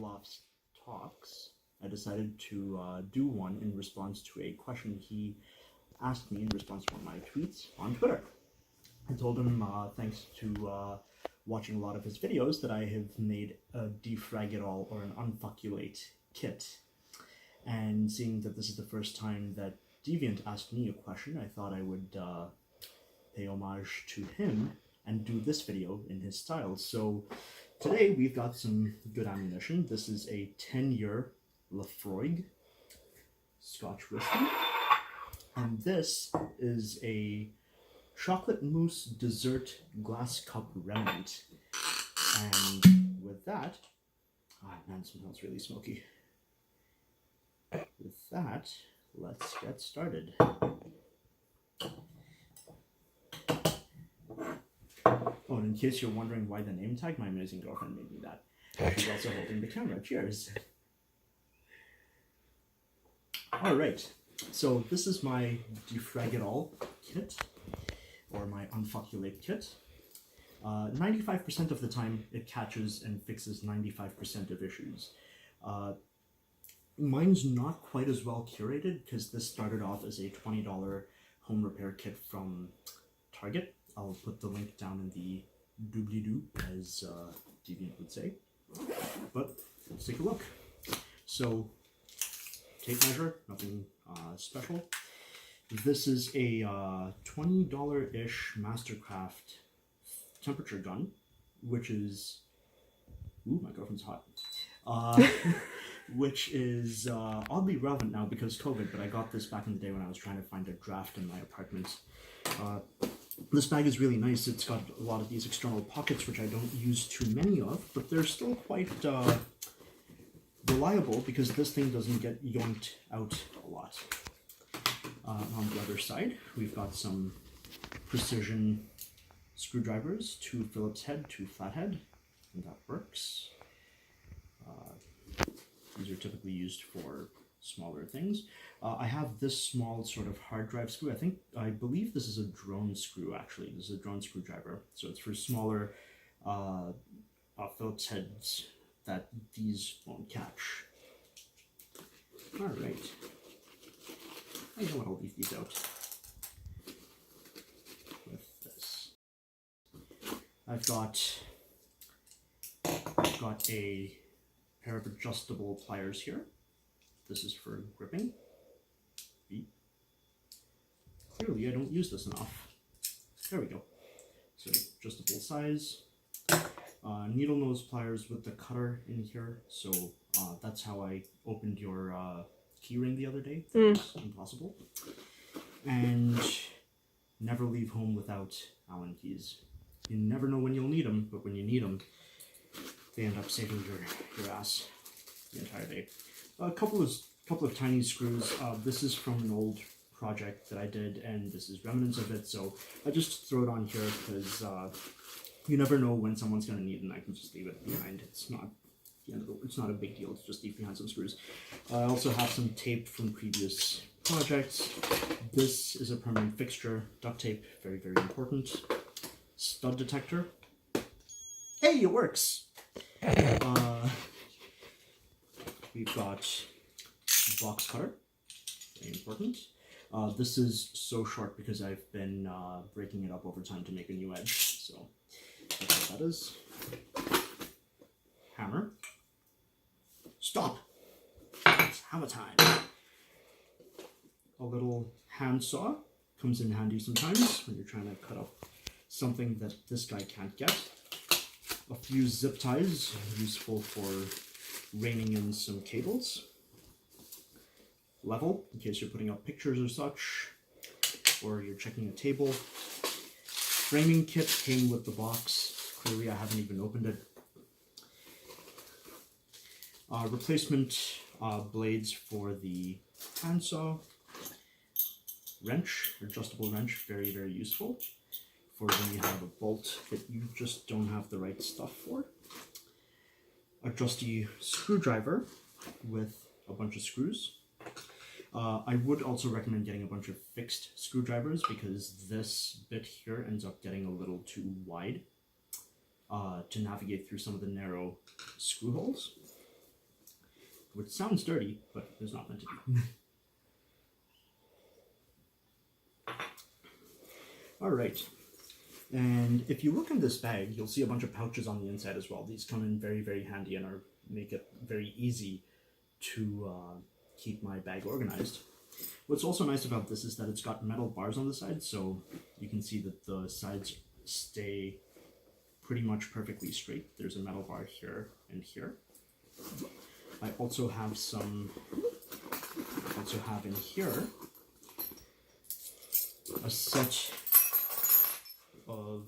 Olaf's talks, I decided to do one in response to a question he asked me in response to one of my tweets on Twitter. I told him, thanks to watching a lot of his videos, that I have made a defrag it all or an unfuckulate kit. And seeing that this is the first time that Deviant asked me a question, I thought I would pay homage to him and do this video in his style. So today we've got some good ammunition. This is a 10-year Lafroig Scotch whiskey, and this is a chocolate mousse dessert glass cup remnant. And with that, man, it smells really smoky. With that, let's get started. Oh, and in case you're wondering why the name tag, my amazing girlfriend made me that. She's also holding the camera. Cheers. Alright, so this is my defrag it all kit, or my unfuckulate kit. 95% of the time it catches and fixes 95% of issues. Mine's not quite as well curated because this started off as a $20 home repair kit from Target. I'll put the link down in the doobly-doo, as Deviant would say. But let's take a look. So, tape measure, nothing special. This is a $20-ish Mastercraft Temperature gun, which is... Ooh, my girlfriend's hot. Which is oddly relevant now because COVID, but I got this back in the day when I was trying to find a draft in my apartment. This bag is really nice. It's got a lot of these external pockets, which I don't use too many of, but they're still quite reliable because this thing doesn't get yoinked out a lot. On the other side, we've got some precision screwdrivers, 2 Phillips head, 2 flathead, and that works. These are typically used for smaller things. I have this small sort of hard drive screw. I believe this is a drone screw, actually. This is a drone screwdriver. So it's for smaller Phillips heads that these won't catch. All right. I know what, I'll leave these out with this. I've got a pair of adjustable pliers here. This is for gripping. Clearly I don't use this enough. There we go. So adjustable size. Needle nose pliers with the cutter in here. So that's how I opened your keyring the other day. That was impossible. And never leave home without Allen keys. You never know when you'll need them, but when you need them, they end up saving your ass the entire day. A couple of tiny screws. This is from an old project that I did, and this is remnants of it, so I just throw it on here because you never know when someone's going to need it, and I can just leave it behind. It's not the end of the, it's not a big deal to just leave behind some screws. I also have some tape from previous projects. This is a permanent fixture. Duct tape, very, very important. Stud detector. Hey, it works! We've got box cutter, very important. This is so short because I've been breaking it up over time to make a new edge, so that's what that is. Hammer. Stop! It's hammer time. A little hand saw comes in handy sometimes when you're trying to cut up something that this guy can't get. A few zip ties, useful for reining in some cables. Level, in case you're putting up pictures or such, or you're checking a table. Framing kit came with the box. Clearly I haven't even opened it. Replacement blades for the handsaw. Wrench, adjustable wrench, very, very useful for when you have a bolt that you just don't have the right stuff for. A trusty screwdriver with a bunch of screws. I would also recommend getting a bunch of fixed screwdrivers because this bit here ends up getting a little too wide to navigate through some of the narrow screw holes. which sounds dirty, but is not meant to be. Alright, and if you look in this bag, you'll see a bunch of pouches on the inside as well. These come in very, very handy and make it very easy to keep my bag organized. What's also nice about this is that it's got metal bars on the side, so you can see that the sides stay pretty much perfectly straight. There's a metal bar here and here. I also have in here a set of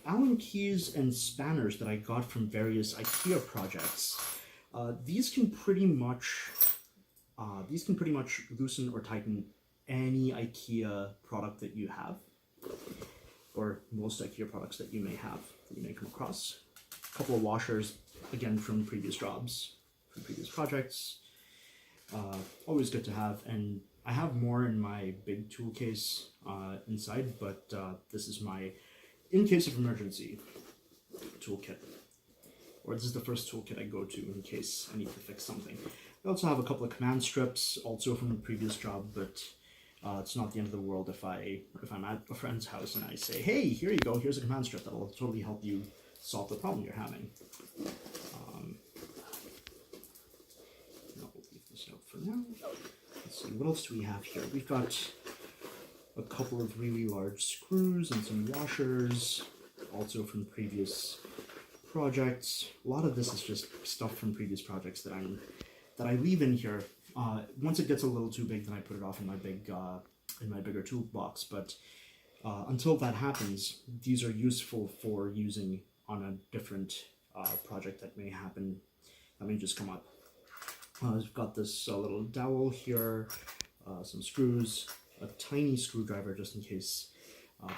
Allen keys and spanners that I got from various IKEA projects. These can pretty much loosen or tighten any IKEA product that you have, or most IKEA products that you may have, that you may come across. A couple of washers, again from previous jobs, from previous projects. Always good to have, and I have more in my big tool case inside, but this is my in case of emergency toolkit. Or this is the first toolkit I go to in case I need to fix something. I also have a couple of command strips, also from a previous job, but it's not the end of the world if I'm at a friend's house and I say, hey, here you go, here's a command strip that'll totally help you solve the problem you're having. I'll leave this out for now. Let's see, what else do we have here? We've got a couple of really large screws and some washers, also from previous projects. A lot of this is just stuff from previous projects that I leave in here. Once it gets a little too big, then I put it off in my bigger toolbox. But until that happens, these are useful for using on a different project that may happen, that may just come up. I've got this little dowel here, some screws, a tiny screwdriver just in case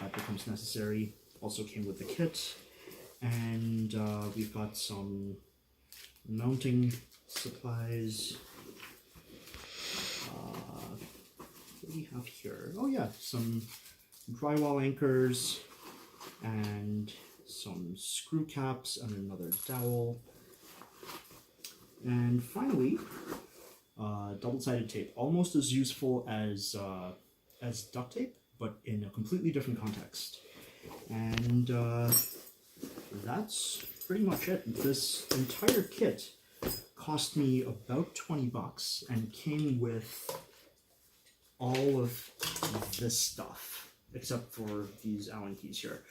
that becomes necessary. Also came with the kit, and we've got some mounting supplies. What do we have here? Oh yeah, some drywall anchors and some screw caps and another dowel. And finally, double-sided tape, almost as useful as duct tape, but in a completely different context. And that's pretty much it. This entire kit cost me about 20 bucks and came with all of this stuff, except for these Allen keys here.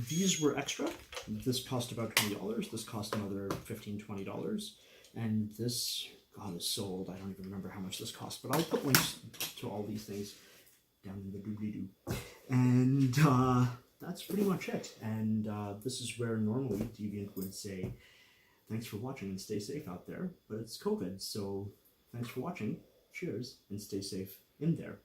These were extra. This cost about $20. This cost another $15, $20. And this, God, is so old. I don't even remember how much this cost, but I'll put links to all these things down in the doobly-doo. And that's pretty much it. And this is where normally Deviant would say, thanks for watching and stay safe out there. But it's COVID, so thanks for watching. Cheers, and stay safe in there.